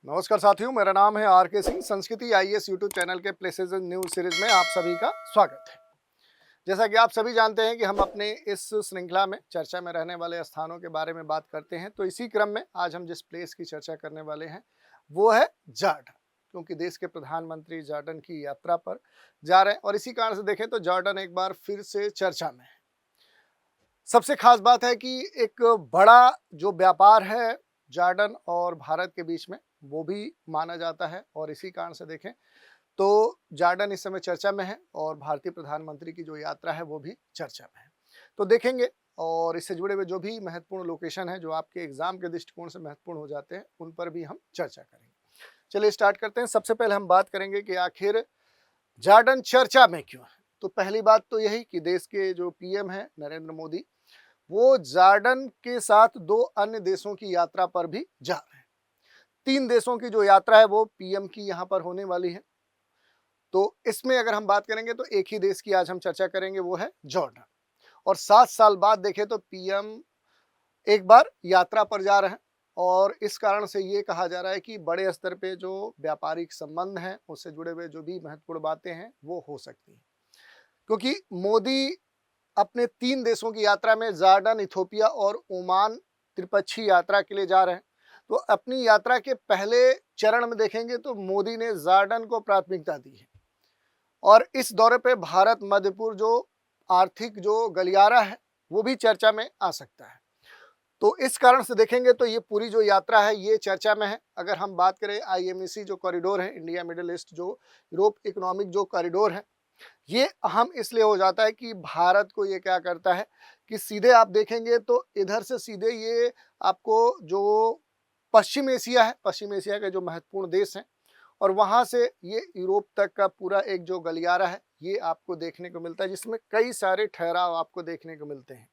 नमस्कार साथियों, मेरा नाम है आर के सिंह। संस्कृति आईएएस यूट्यूब चैनल के प्लेसेस एंड न्यूज सीरीज में आप सभी का स्वागत है। जैसा कि आप सभी जानते हैं कि हम अपने इस श्रृंखला में चर्चा में रहने वाले स्थानों के बारे में बात करते हैं, तो इसी क्रम में आज हम जिस प्लेस की चर्चा करने वाले हैं वो है जॉर्डन। क्योंकि देश के प्रधानमंत्री जॉर्डन की यात्रा पर जा रहे हैं और इसी कारण से देखें तो जॉर्डन एक बार फिर से चर्चा में है। सबसे खास बात है कि एक बड़ा जो व्यापार है जॉर्डन और भारत के बीच में वो भी माना जाता है और इसी कारण से देखें तो जॉर्डन इस समय चर्चा में है और भारतीय प्रधानमंत्री की जो यात्रा है वो भी चर्चा में है। तो देखेंगे और इससे जुड़े हुए जो भी महत्वपूर्ण लोकेशन है जो आपके एग्जाम के दृष्टिकोण से महत्वपूर्ण हो जाते हैं उन पर भी हम चर्चा करेंगे। चलिए स्टार्ट करते हैं। सबसे पहले हम बात करेंगे कि आखिर जॉर्डन चर्चा में क्यों है। तो पहली बात तो यही कि देश के जो पीएम है नरेंद्र मोदी, वो जॉर्डन के साथ दो अन्य देशों की यात्रा पर भी जा रहे हैं। 3 देशों की जो यात्रा है वो पीएम की यहाँ पर होने वाली है। तो इसमें अगर हम बात करेंगे तो एक ही देश की आज हम चर्चा करेंगे, वो है जॉर्डन। और 7 साल बाद देखें तो पीएम एक बार यात्रा पर जा रहे हैं और इस कारण से ये कहा जा रहा है कि बड़े स्तर पे जो व्यापारिक संबंध हैं उससे जुड़े हुए जो भी महत्वपूर्ण बातें हैं वो हो सकती हैं। क्योंकि मोदी अपने 3 देशों की यात्रा में जॉर्डन, इथियोपिया और ओमान त्रिपक्षीय यात्रा के लिए जा रहे हैं। तो अपनी यात्रा के पहले चरण में देखेंगे तो मोदी ने जॉर्डन को प्राथमिकता दी है और इस दौरे पे भारत मध्यपुर जो आर्थिक जो गलियारा है वो भी चर्चा में आ सकता है। तो इस कारण से देखेंगे तो ये पूरी जो यात्रा है ये चर्चा में है। अगर हम बात करें आईएमईसी जो कॉरिडोर है, इंडिया मिडिल ईस्ट जो यूरोप इकोनॉमिक जो कॉरिडोर है, ये अहम इसलिए हो जाता है कि भारत को ये क्या करता है कि सीधे आप देखेंगे तो इधर से सीधे ये आपको जो पश्चिम एशिया है, पश्चिम एशिया के जो महत्वपूर्ण देश हैं और वहाँ से ये यूरोप तक का पूरा एक जो गलियारा है ये आपको देखने को मिलता है, जिसमें कई सारे ठहराव आपको देखने को मिलते हैं।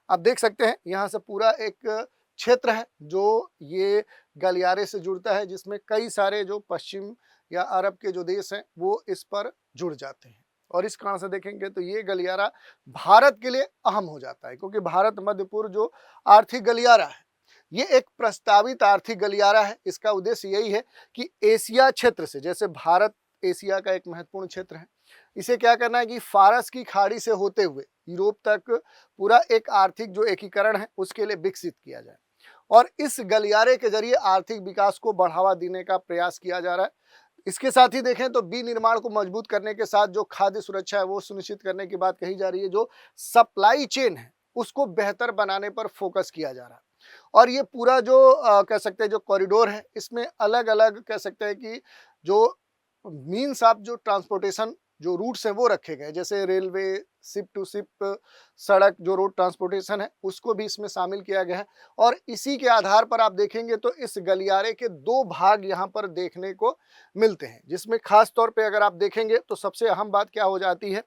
आप देख सकते हैं यहाँ से पूरा एक क्षेत्र है जो ये गलियारे से जुड़ता है, जिसमें कई सारे जो पश्चिम या अरब के जो देश हैं वो इस पर जुड़ जाते हैं। और इस कारण से देखेंगे तो ये गलियारा भारत के लिए अहम हो जाता है, क्योंकि भारत मध्यपुर जो आर्थिक गलियारा है ये एक प्रस्तावित आर्थिक गलियारा है। इसका उद्देश्य यही है कि एशिया क्षेत्र से, जैसे भारत एशिया का एक महत्वपूर्ण क्षेत्र है, इसे क्या करना है कि फारस की खाड़ी से होते हुए यूरोप तक पूरा एक आर्थिक जो एकीकरण है उसके लिए विकसित किया जाए और इस गलियारे के जरिए आर्थिक विकास को बढ़ावा देने का प्रयास किया जा रहा है। इसके साथ ही देखें तो विनिर्माण को मजबूत करने के साथ जो खाद्य सुरक्षा है वो सुनिश्चित करने की बात कही जा रही है। जो सप्लाई चेन है उसको बेहतर बनाने पर फोकस किया जा रहा है और ये पूरा जो कह सकते हैं जो कॉरिडोर है इसमें अलग अलग कह सकते हैं कि जो मीन्स ऑफ जो ट्रांसपोर्टेशन जो रूट्स हैं वो रखे गए, जैसे रेलवे, शिप टू शिप सड़क जो रोड ट्रांसपोर्टेशन है उसको भी इसमें शामिल किया गया है। और इसी के आधार पर आप देखेंगे तो इस गलियारे के 2 भाग यहाँ पर देखने को मिलते हैं, जिसमें खास तौर पे अगर आप देखेंगे तो सबसे अहम बात क्या हो जाती है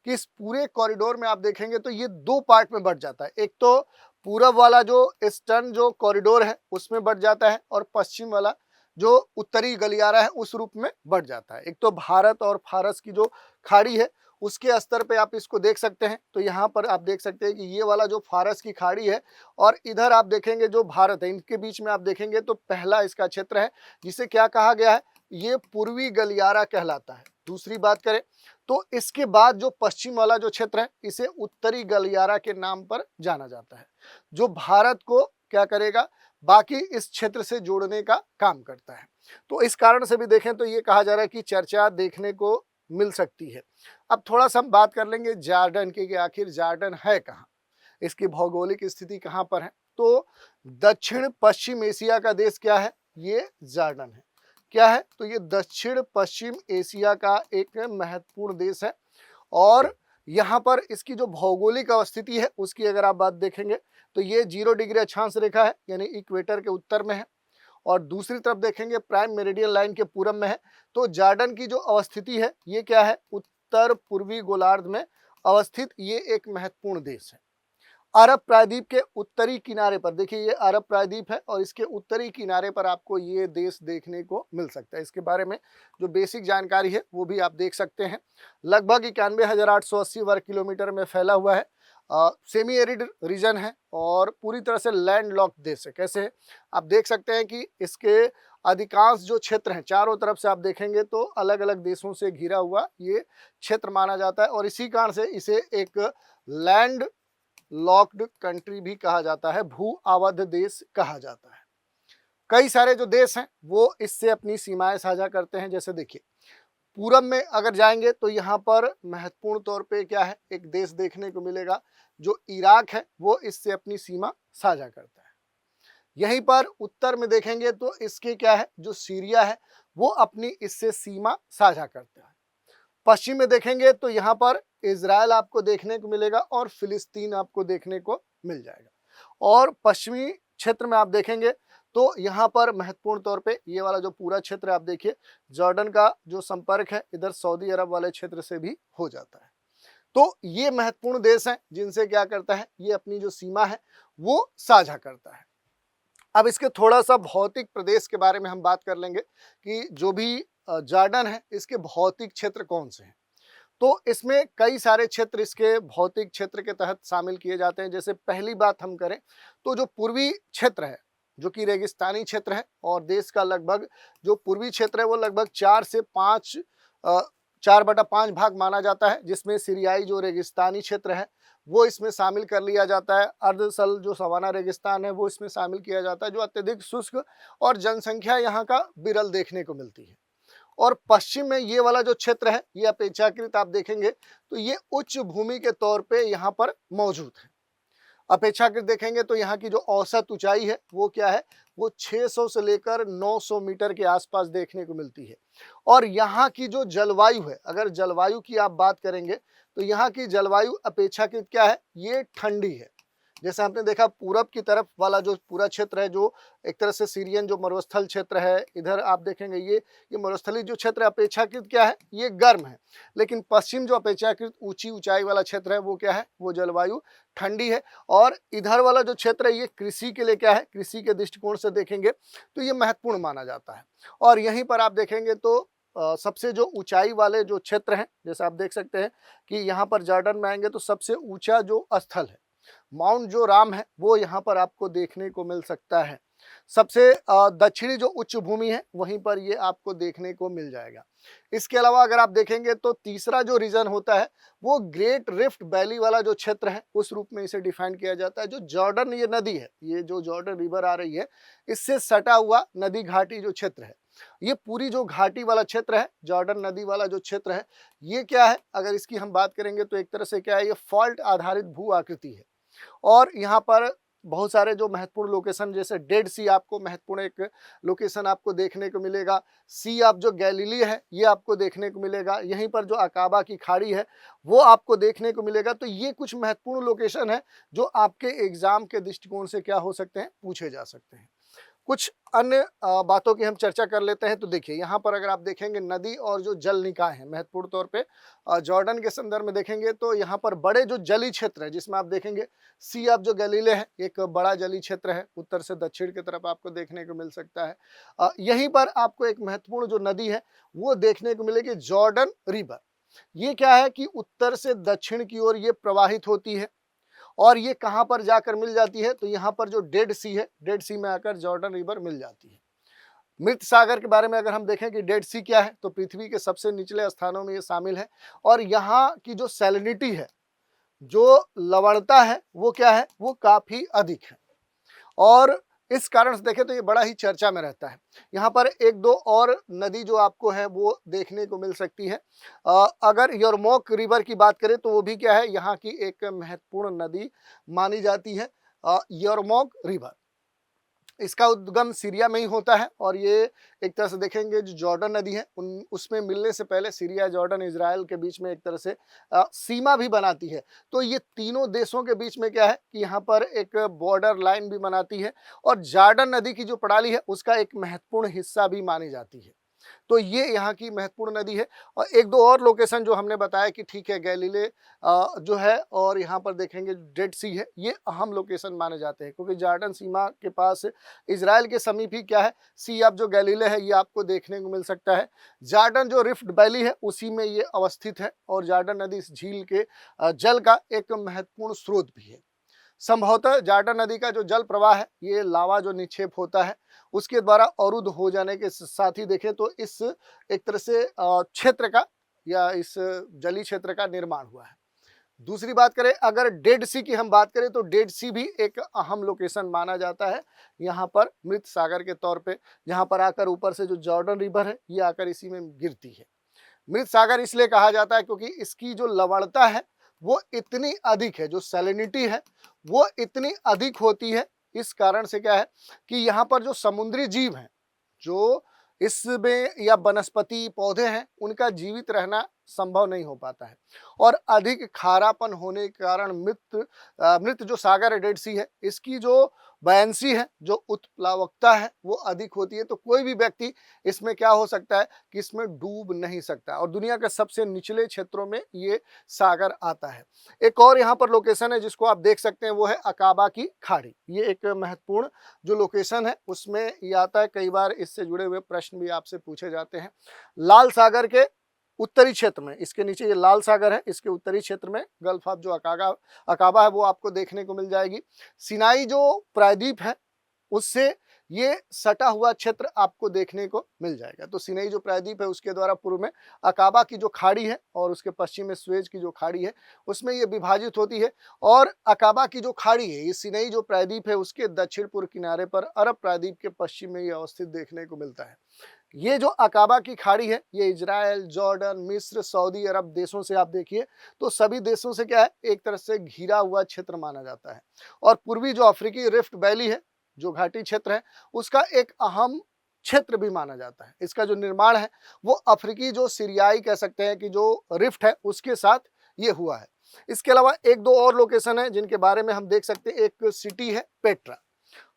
कि इस पूरे कॉरिडोर में आप देखेंगे तो ये 2 पार्ट में बंट जाता है। एक तो पूरब वाला जो ईस्टर्न जो कॉरिडोर है उसमें बंट जाता है और पश्चिम वाला जो उत्तरी गलियारा है उस रूप में बढ़ जाता है। एक तो भारत और फारस की जो खाड़ी है उसके स्तर पे आप इसको देख सकते हैं। तो यहाँ पर आप देख सकते हैं कि ये वाला जो फारस की खाड़ी है और इधर आप देखेंगे जो भारत है, इनके बीच में आप देखेंगे तो पहला इसका क्षेत्र है जिसे क्या कहा गया है, ये पूर्वी गलियारा कहलाता है। दूसरी बात करें तो इसके बाद जो पश्चिम वाला जो क्षेत्र है इसे उत्तरी गलियारा के नाम पर जाना जाता है, जो भारत को क्या करेगा, बाकी इस क्षेत्र से जोड़ने का काम करता है। तो इस कारण से भी देखें तो ये कहा जा रहा है कि चर्चा देखने को मिल सकती है। अब थोड़ा सा हम बात कर लेंगे जॉर्डन की कि आखिर जॉर्डन है कहाँ, इसकी भौगोलिक स्थिति कहाँ पर है। तो दक्षिण पश्चिम एशिया का देश क्या है, ये जॉर्डन है। क्या है, तो ये दक्षिण पश्चिम एशिया का एक महत्वपूर्ण देश है और यहाँ पर इसकी जो भौगोलिक अवस्थिति है उसकी अगर आप बात देखेंगे तो ये 0 डिग्री अक्षांश रेखा है, यानी इक्वेटर के उत्तर में है और दूसरी तरफ देखेंगे प्राइम मेरिडियन लाइन के पूरब में है। तो जॉर्डन की जो अवस्थिति है ये क्या है, उत्तर पूर्वी गोलार्ध में अवस्थित ये एक महत्वपूर्ण देश है। अरब प्रायद्वीप के उत्तरी किनारे पर, देखिए ये अरब प्रायद्वीप है और इसके उत्तरी किनारे पर आपको ये देश देखने को मिल सकता है। इसके बारे में जो बेसिक जानकारी है वो भी आप देख सकते हैं। लगभग 91,880 वर्ग किलोमीटर में फैला हुआ है। सेमी एरिड रीजन है और पूरी तरह से लैंड लॉक्ड देश है। कैसे है? आप देख सकते हैं कि इसके अधिकांश जो क्षेत्र हैं चारों तरफ से आप देखेंगे तो अलग अलग देशों से घिरा हुआ ये क्षेत्र माना जाता है और इसी कारण से इसे एक लैंड लॉक्ड कंट्री भी कहा जाता है, भू आबद्ध देश कहा जाता है। कई सारे जो देश हैं वो इससे अपनी सीमाएं साझा करते हैं। जैसे देखिए पूरब में अगर जाएंगे तो यहाँ पर महत्वपूर्ण तौर पे क्या है, एक देश देखने को मिलेगा जो इराक है, वो इससे अपनी सीमा साझा करता है। यहीं पर उत्तर में देखेंगे तो इसके क्या है, जो सीरिया है वो अपनी इससे सीमा साझा करता है। पश्चिम में देखेंगे तो यहाँ पर इजराइल आपको देखने को मिलेगा और फिलिस्तीन आपको देखने को मिल जाएगा। और पश्चिमी क्षेत्र में आप देखेंगे तो यहाँ पर महत्वपूर्ण तौर पे ये वाला जो पूरा क्षेत्र आप देखिए, जॉर्डन का जो संपर्क है इधर सऊदी अरब वाले क्षेत्र से भी हो जाता है। तो ये महत्वपूर्ण देश हैं जिनसे क्या करता है, ये अपनी जो सीमा है वो साझा करता है। अब इसके थोड़ा सा भौतिक प्रदेश के बारे में हम बात कर लेंगे कि जो भी जॉर्डन है इसके भौतिक क्षेत्र कौन से हैं। तो इसमें कई सारे क्षेत्र इसके भौतिक क्षेत्र के तहत शामिल किए जाते हैं। जैसे पहली बात हम करें तो जो पूर्वी क्षेत्र है जो कि रेगिस्तानी क्षेत्र है और देश का लगभग जो पूर्वी क्षेत्र है वो लगभग 4/5 भाग माना जाता है, जिसमें सीरियाई जो रेगिस्तानी क्षेत्र है वो इसमें शामिल कर लिया जाता है। अर्धसल जो सवाना रेगिस्तान है वो इसमें शामिल किया जाता है, जो अत्यधिक शुष्क और जनसंख्या यहाँ का विरल देखने को मिलती है। और पश्चिम में ये वाला जो क्षेत्र है ये अपेक्षाकृत आप देखेंगे तो ये उच्च भूमि के तौर पे यहाँ पर मौजूद है। अपेक्षाकृत देखेंगे तो यहाँ की जो औसत ऊंचाई है वो क्या है, वो 600 से लेकर 900 मीटर के आसपास देखने को मिलती है। और यहाँ की जो जलवायु है, अगर जलवायु की आप बात करेंगे तो यहाँ की जलवायु अपेक्षाकृत क्या है, ये ठंडी है। जैसे आपने देखा पूरब की तरफ वाला जो पूरा क्षेत्र है जो एक तरह से सीरियन जो मरुस्थल क्षेत्र है, इधर आप देखेंगे ये मरुस्थली जो क्षेत्र अपेक्षाकृत क्या है, ये गर्म है। लेकिन पश्चिम जो अपेक्षाकृत ऊंची ऊंचाई वाला क्षेत्र है वो क्या है, वो जलवायु ठंडी है। और इधर वाला जो क्षेत्र है ये कृषि के लिए क्या है, कृषि के दृष्टिकोण से देखेंगे तो ये महत्वपूर्ण माना जाता है। और यहीं पर आप देखेंगे तो सबसे जो ऊंचाई वाले जो क्षेत्र हैं, जैसे आप देख सकते हैं कि यहाँ पर जॉर्डन में आएंगे तो सबसे ऊंचा जो स्थल है माउंट जो राम है वो यहाँ पर आपको देखने को मिल सकता है। सबसे दक्षिणी जो उच्च भूमि है वहीं पर ये आपको देखने को मिल जाएगा। इसके अलावा अगर आप देखेंगे तो तीसरा जो रीजन होता है वो ग्रेट रिफ्ट वैली वाला जो क्षेत्र है उस रूप में इसे डिफाइन किया जाता है। जो जॉर्डन ये नदी है, ये जो जॉर्डन रिवर आ रही है इससे सटा हुआ नदी घाटी जो क्षेत्र है, ये पूरी जो घाटी वाला क्षेत्र है, जॉर्डन नदी वाला जो क्षेत्र है, ये क्या है, अगर इसकी हम बात करेंगे तो एक तरह से क्या है, ये फॉल्ट आधारित भू आकृति है। और यहाँ पर बहुत सारे जो महत्वपूर्ण लोकेशन, जैसे डेड सी आपको महत्वपूर्ण एक लोकेशन आपको देखने को मिलेगा। सी ऑफ जो गैलीली है ये आपको देखने को मिलेगा। यहीं पर जो अकाबा की खाड़ी है वो आपको देखने को मिलेगा। तो ये कुछ महत्वपूर्ण लोकेशन है जो आपके एग्जाम के दृष्टिकोण से क्या हो सकते हैं, पूछे जा सकते हैं। कुछ अन्य बातों की हम चर्चा कर लेते हैं। तो देखिए यहाँ पर अगर आप देखेंगे नदी और जो जल निकाय हैं महत्वपूर्ण तौर पे जॉर्डन के संदर्भ में देखेंगे तो यहाँ पर बड़े जो जली क्षेत्र है, जिसमें आप देखेंगे सी ऑफ जो गलीले है एक बड़ा जली क्षेत्र है, उत्तर से दक्षिण की तरफ आपको देखने को मिल सकता है। यहीं पर आपको एक महत्वपूर्ण जो नदी है वो देखने को मिलेगी, जॉर्डन रिवर। ये क्या है कि उत्तर से दक्षिण की ओर ये प्रवाहित होती है और ये कहाँ पर जाकर मिल जाती है, तो यहाँ पर जो डेड सी है, डेड सी में आकर जॉर्डन रिवर मिल जाती है। मृत सागर के बारे में अगर हम देखें कि डेड सी क्या है, तो पृथ्वी के सबसे निचले स्थानों में ये शामिल है। और यहाँ की जो सैलिनिटी है, जो लवणता है, वो क्या है, वो काफी अधिक है। और इस कारण से देखें तो ये बड़ा ही चर्चा में रहता है। यहाँ पर एक दो और नदी जो आपको है वो देखने को मिल सकती है। अगर यरमोक रिवर की बात करें तो वो भी क्या है, यहाँ की एक महत्वपूर्ण नदी मानी जाती है, यरमोक रिवर। इसका उद्गम सीरिया में ही होता है और ये एक तरह से देखेंगे जो जॉर्डन नदी है उसमें मिलने से पहले सीरिया, जॉर्डन, इजराइल के बीच में एक तरह से सीमा भी बनाती है। तो ये तीनों देशों के बीच में क्या है कि यहाँ पर एक बॉर्डर लाइन भी बनाती है और जॉर्डन नदी की जो प्रणाली है उसका एक महत्वपूर्ण हिस्सा भी मानी जाती है। तो ये यहाँ की महत्वपूर्ण नदी है। और एक दो और लोकेशन जो हमने बताया कि ठीक है गैलीले जो है और यहाँ पर देखेंगे डेड सी है, ये अहम लोकेशन माने जाते हैं क्योंकि जॉर्डन सीमा के पास इजराइल के समीप ही क्या है सी ऑफ जो गैलीले है ये आपको देखने को मिल सकता है। जॉर्डन जो रिफ्ट वैली है उसी में ये अवस्थित है और जॉर्डन नदी इस झील के जल का एक महत्वपूर्ण स्रोत भी है। संभवतः जॉर्डन नदी का जो जल प्रवाह है ये लावा जो निक्षेप होता है उसके द्वारा अवरुद्ध हो जाने के साथ ही देखें तो इस एक तरह से क्षेत्र का या इस जलीय क्षेत्र का निर्माण हुआ है। दूसरी बात करें अगर डेड सी की हम बात करें तो डेड सी भी एक अहम लोकेशन माना जाता है यहाँ पर मृत सागर के तौर पे, जहाँ पर आकर ऊपर से जो जॉर्डन रिवर है ये आकर इसी में गिरती है। मृत सागर इसलिए कहा जाता है क्योंकि इसकी जो लवणता है वो इतनी अधिक है, जो सैलिनिटी है वो इतनी अधिक होती है। इस कारण से क्या है कि यहाँ पर जो समुद्री जीव हैं जो इसमें या वनस्पति पौधे हैं उनका जीवित रहना संभव नहीं हो पाता है और अधिक खारापन होने के कारण मृत जो सागर है डेड सी है इसकी जो बयांसी है जो उत्प्लावकता है वो अधिक होती है। तो कोई भी व्यक्ति इसमें क्या हो सकता है कि इसमें डूब नहीं सकता और दुनिया के सबसे निचले क्षेत्रों में ये सागर आता है। एक और यहाँ पर लोकेशन है जिसको आप देख सकते हैं वो है अकाबा की खाड़ी। ये एक महत्वपूर्ण जो लोकेशन है उसमें ये आता है, कई बार इससे जुड़े हुए प्रश्न भी आपसे पूछे जाते हैं। लाल सागर के उत्तरी क्षेत्र में, इसके नीचे ये लाल सागर है, इसके उत्तरी क्षेत्र में गल्फ ऑफ जो अकाबा है वो आपको देखने को मिल जाएगी। सिनाई जो प्रायद्वीप है उससे ये सटा हुआ क्षेत्र आपको देखने को मिल जाएगा। तो सिनाई जो प्रायद्वीप है उसके द्वारा पूर्व में अकाबा की जो खाड़ी है और उसके पश्चिम में स्वेज की जो खाड़ी है उसमें ये विभाजित होती है और अकाबा की जो खाड़ी है ये सिनाई जो प्रायद्वीप है उसके दक्षिण पूर्व किनारे पर अरब प्रायद्वीप के पश्चिम में ये अवस्थित देखने को मिलता है। ये जो अकाबा की खाड़ी है ये इजराइल, जॉर्डन, मिस्र, सऊदी अरब देशों से आप देखिए तो सभी देशों से क्या है एक तरह से घिरा हुआ क्षेत्र माना जाता है। और पूर्वी जो अफ्रीकी रिफ्ट वैली है जो घाटी क्षेत्र है उसका एक अहम क्षेत्र भी माना जाता है। इसका जो निर्माण है वो अफ्रीकी जो सीरियाई कह सकते हैं कि जो रिफ्ट है उसके साथ ये हुआ है। इसके अलावा एक दो और लोकेशन है जिनके बारे में हम देख सकते हैं। एक सिटी है पेट्रा,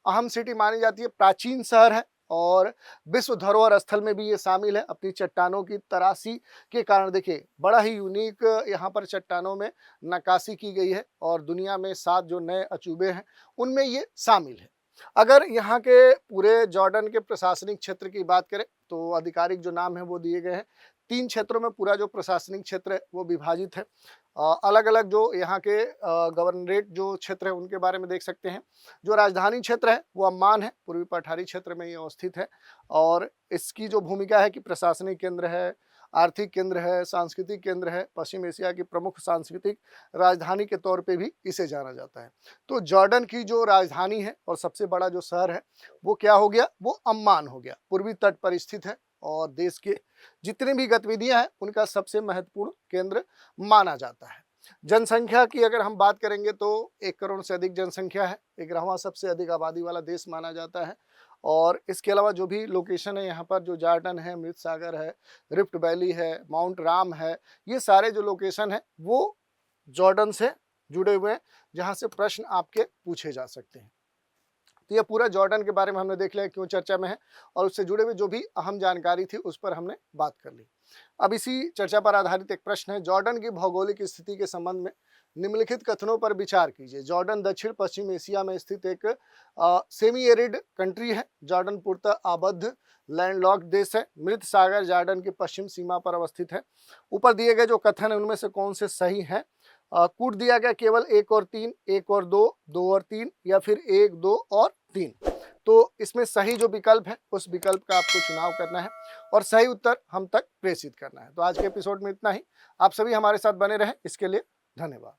अहम सिटी मानी जाती है, प्राचीन शहर है और विश्व धरोहर स्थल में भी ये शामिल है। अपनी चट्टानों की तराशी के कारण देखिए बड़ा ही यूनिक यहाँ पर चट्टानों में नक्काशी की गई है और दुनिया में 7 जो नए अजूबे हैं उनमें ये शामिल है। अगर यहाँ के पूरे जॉर्डन के प्रशासनिक क्षेत्र की बात करें तो आधिकारिक जो नाम है वो दिए गए हैं। 3 क्षेत्रों में पूरा जो प्रशासनिक क्षेत्र है वो विभाजित है। अलग अलग जो यहाँ के गवर्नरेट जो क्षेत्र है उनके बारे में देख सकते हैं। जो राजधानी क्षेत्र है वो अम्मान है, पूर्वी पठारी क्षेत्र में ये अवस्थित है और इसकी जो भूमिका है कि प्रशासनिक केंद्र है, आर्थिक केंद्र है, सांस्कृतिक केंद्र है, पश्चिम एशिया की प्रमुख सांस्कृतिक राजधानी के तौर पे भी इसे जाना जाता है। तो जॉर्डन की जो राजधानी है और सबसे बड़ा जो शहर है वो क्या हो गया, वो अम्मान हो गया। पूर्वी तट पर स्थित है और देश के जितनी भी गतिविधियां हैं उनका सबसे महत्वपूर्ण केंद्र माना जाता है। जनसंख्या की अगर हम बात करेंगे तो 1 करोड़ से अधिक जनसंख्या है, 11वां सबसे अधिक आबादी वाला देश माना जाता है। और इसके अलावा जो भी लोकेशन है यहाँ पर जो जॉर्डन है, मृत सागर है, रिफ्ट वैली है, माउंट राम है, ये सारे जो लोकेशन है वो जॉर्डन से जुड़े हुए हैं जहाँ से प्रश्न आपके पूछे जा सकते हैं। तो ये पूरा जॉर्डन के बारे में हमने देख लिया क्यों चर्चा में है और उससे जुड़े हुए जो भी अहम जानकारी थी उस पर हमने बात कर ली। अब इसी चर्चा पर आधारित एक प्रश्न है, जॉर्डन की भौगोलिक स्थिति के संबंध में निम्नलिखित कथनों पर विचार कीजिए। जॉर्डन दक्षिण पश्चिम एशिया में स्थित एक सेमी एरिड कंट्री है। जॉर्डन पूर्णतः आबद्ध लैंडलॉक्ड देश है। मृत सागर जॉर्डन की पश्चिम सीमा पर अवस्थित है। ऊपर दिए गए जो कथन है उनमें से कौन से सही हैं? कूट दिया गया केवल 1 और 3, 1 और 2, 2 और 3 या फिर 1, 2 और 3। तो इसमें सही जो विकल्प है उस विकल्प का आपको चुनाव करना है और सही उत्तर हम तक प्रेषित करना है। तो आज के एपिसोड में इतना ही। आप सभी हमारे साथ बने रहें, इसके लिए धन्यवाद।